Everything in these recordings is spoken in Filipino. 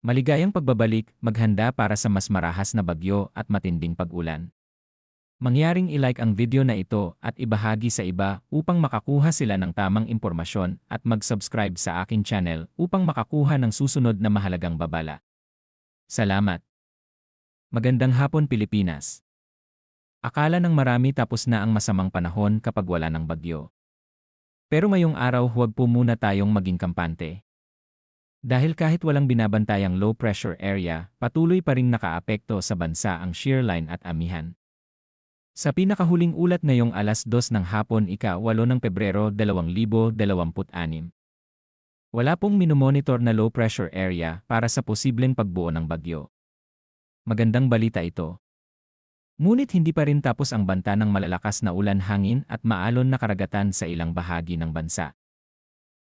Maligayang pagbabalik, maghanda para sa mas marahas na bagyo at matinding pag-ulan. Mangyaring i-like ang video na ito at ibahagi sa iba upang makakuha sila ng tamang impormasyon at mag-subscribe sa aking channel upang makakuha ng susunod na mahalagang babala. Salamat! Magandang hapon Pilipinas! Akala ng marami tapos na ang masamang panahon kapag wala ng bagyo. Pero ngayong araw huwag po muna tayong maging kampante. Dahil kahit walang binabantayang low pressure area, patuloy pa ring nakaapekto sa bansa ang shearline at amihan. Sa pinakahuling ulat ngayong alas 2 ng hapon ika-8 ng Pebrero 2026. Wala pong minomonitor na low pressure area para sa posibleng pagbuo ng bagyo. Magandang balita ito. Ngunit hindi pa rin tapos ang banta ng malalakas na ulan, hangin at maalon na karagatan sa ilang bahagi ng bansa.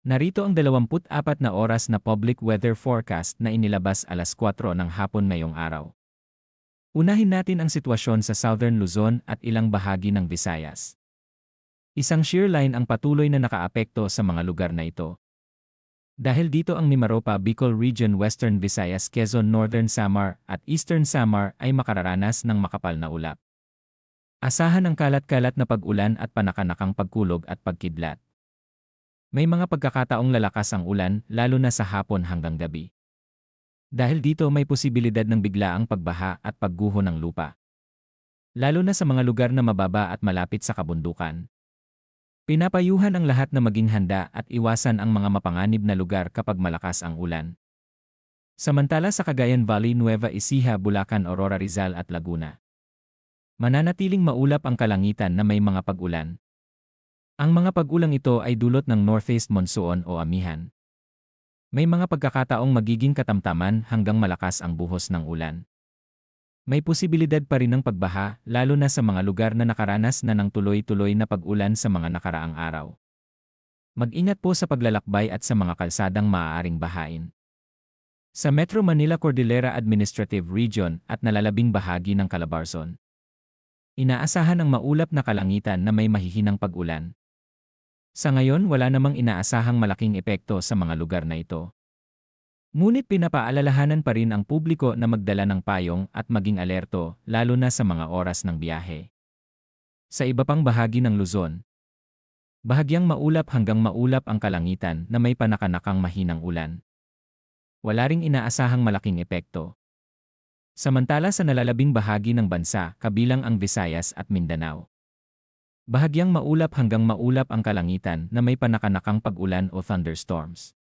Narito ang 24 na oras na public weather forecast na inilabas alas 4 ng hapon ngayong araw. Unahin natin ang sitwasyon sa Southern Luzon at ilang bahagi ng Visayas. Isang shearline ang patuloy na nakaapekto sa mga lugar na ito. Dahil dito ang Mimaropa, Bicol Region, Western Visayas, Quezon, Northern Samar at Eastern Samar ay makararanas ng makapal na ulap. Asahan ang kalat-kalat na pag-ulan at panakanakang pagkulog at pagkidlat. May mga pagkakataong lalakas ang ulan, lalo na sa hapon hanggang gabi. Dahil dito may posibilidad ng biglaang pagbaha at pagguho ng lupa. Lalo na sa mga lugar na mababa at malapit sa kabundukan. Pinapayuhan ang lahat na maging handa at iwasan ang mga mapanganib na lugar kapag malakas ang ulan. Samantala sa Cagayan Valley, Nueva Ecija, Bulacan, Aurora, Rizal at Laguna, mananatiling maulap ang kalangitan na may mga pag-ulan. Ang mga pag-ulang ito ay dulot ng northeast monsoon o amihan. May mga pagkakataong magiging katamtaman hanggang malakas ang buhos ng ulan. May posibilidad pa rin ng pagbaha, lalo na sa mga lugar na nakaranas na ng tuloy-tuloy na pag-ulan sa mga nakaraang araw. Mag-ingat po sa paglalakbay at sa mga kalsadang maaaring bahain. Sa Metro Manila Cordillera Administrative Region at nalalabing bahagi ng Calabarzon, inaasahan ang maulap na kalangitan na may mahihinang pag-ulan. Sa ngayon wala namang inaasahang malaking epekto sa mga lugar na ito. Ngunit pinapaalalahanan pa rin ang publiko na magdala ng payong at maging alerto, lalo na sa mga oras ng biyahe. Sa iba pang bahagi ng Luzon, bahagyang maulap hanggang maulap ang kalangitan na may panakanakang mahinang ulan. Wala ring inaasahang malaking epekto. Samantala sa nalalabing bahagi ng bansa, kabilang ang Visayas at Mindanao, bahagyang maulap hanggang maulap ang kalangitan na may panakanakang pag-ulan o thunderstorms.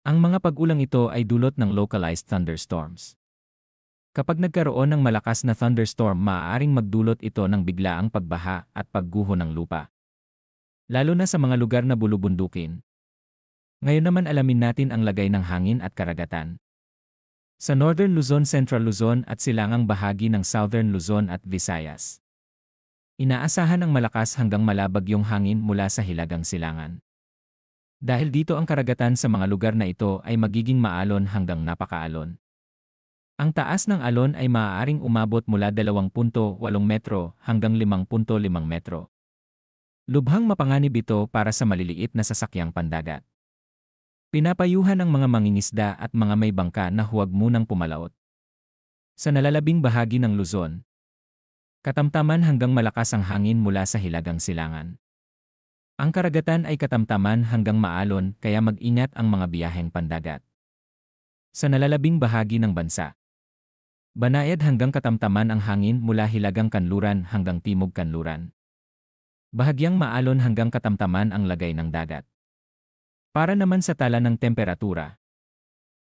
Ang mga pag-ulang ito ay dulot ng localized thunderstorms. Kapag nagkaroon ng malakas na thunderstorm, maaaring magdulot ito ng biglaang pagbaha at pagguho ng lupa, lalo na sa mga lugar na bulubundukin. Ngayon naman alamin natin ang lagay ng hangin at karagatan. Sa Northern Luzon, Central Luzon at silangang bahagi ng Southern Luzon at Visayas, inaasahan ang malakas hanggang malabagyong hangin mula sa hilagang silangan. Dahil dito ang karagatan sa mga lugar na ito ay magiging maalon hanggang napakaalon. Ang taas ng alon ay maaaring umabot mula 2.8 metro hanggang 5.5 metro. Lubhang mapanganib ito para sa maliliit na sasakyang pandagat. Pinapayuhan ang mga mangingisda at mga may bangka na huwag munang pumalaot. Sa nalalabing bahagi ng Luzon, katamtaman hanggang malakas ang hangin mula sa hilagang silangan. Ang karagatan ay katamtaman hanggang maalon kaya mag-ingat ang mga biyaheng pandagat. Sa nalalabing bahagi ng bansa, banayad hanggang katamtaman ang hangin mula hilagang kanluran hanggang timog kanluran. Bahagyang maalon hanggang katamtaman ang lagay ng dagat. Para naman sa tala ng temperatura,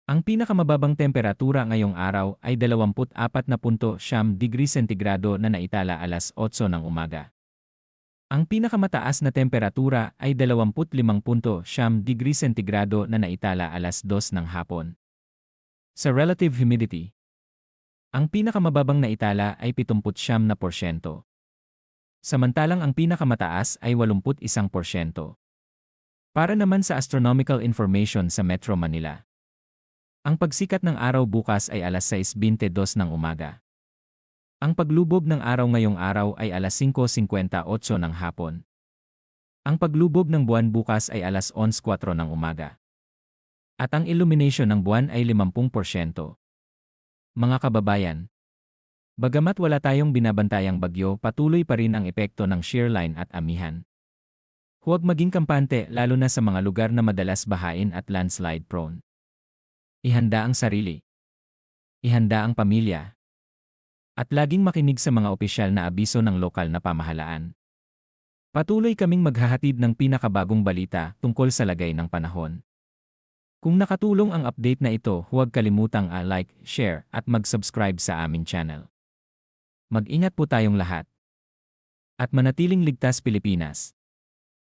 ang pinakamababang temperatura ngayong araw ay 24.9 degrees sentigrado na naitala alas 8 ng umaga. Ang pinakamataas na temperatura ay 25.9 degrees sentigrado na naitala alas 2 ng hapon. Sa relative humidity, ang pinakamababang naitala ay 79%. Samantalang ang pinakamataas ay 81%. Para naman sa astronomical information sa Metro Manila, ang pagsikat ng araw bukas ay alas 6:22 ng umaga. Ang paglubog ng araw ngayong araw ay alas 5:58 ng hapon. Ang paglubog ng buwan bukas ay alas 11:04 ng umaga. At ang illumination ng buwan ay 50%. Mga kababayan, bagamat wala tayong binabantayang bagyo, patuloy pa rin ang epekto ng shearline at amihan. Huwag maging kampante lalo na sa mga lugar na madalas bahain at landslide prone. Ihanda ang sarili. Ihanda ang pamilya. At laging makinig sa mga opisyal na abiso ng lokal na pamahalaan. Patuloy kaming maghahatid ng pinakabagong balita tungkol sa lagay ng panahon. Kung nakatulong ang update na ito, huwag kalimutang like, share at mag-subscribe sa aming channel. Mag-ingat po tayong lahat. At manatiling ligtas Pilipinas.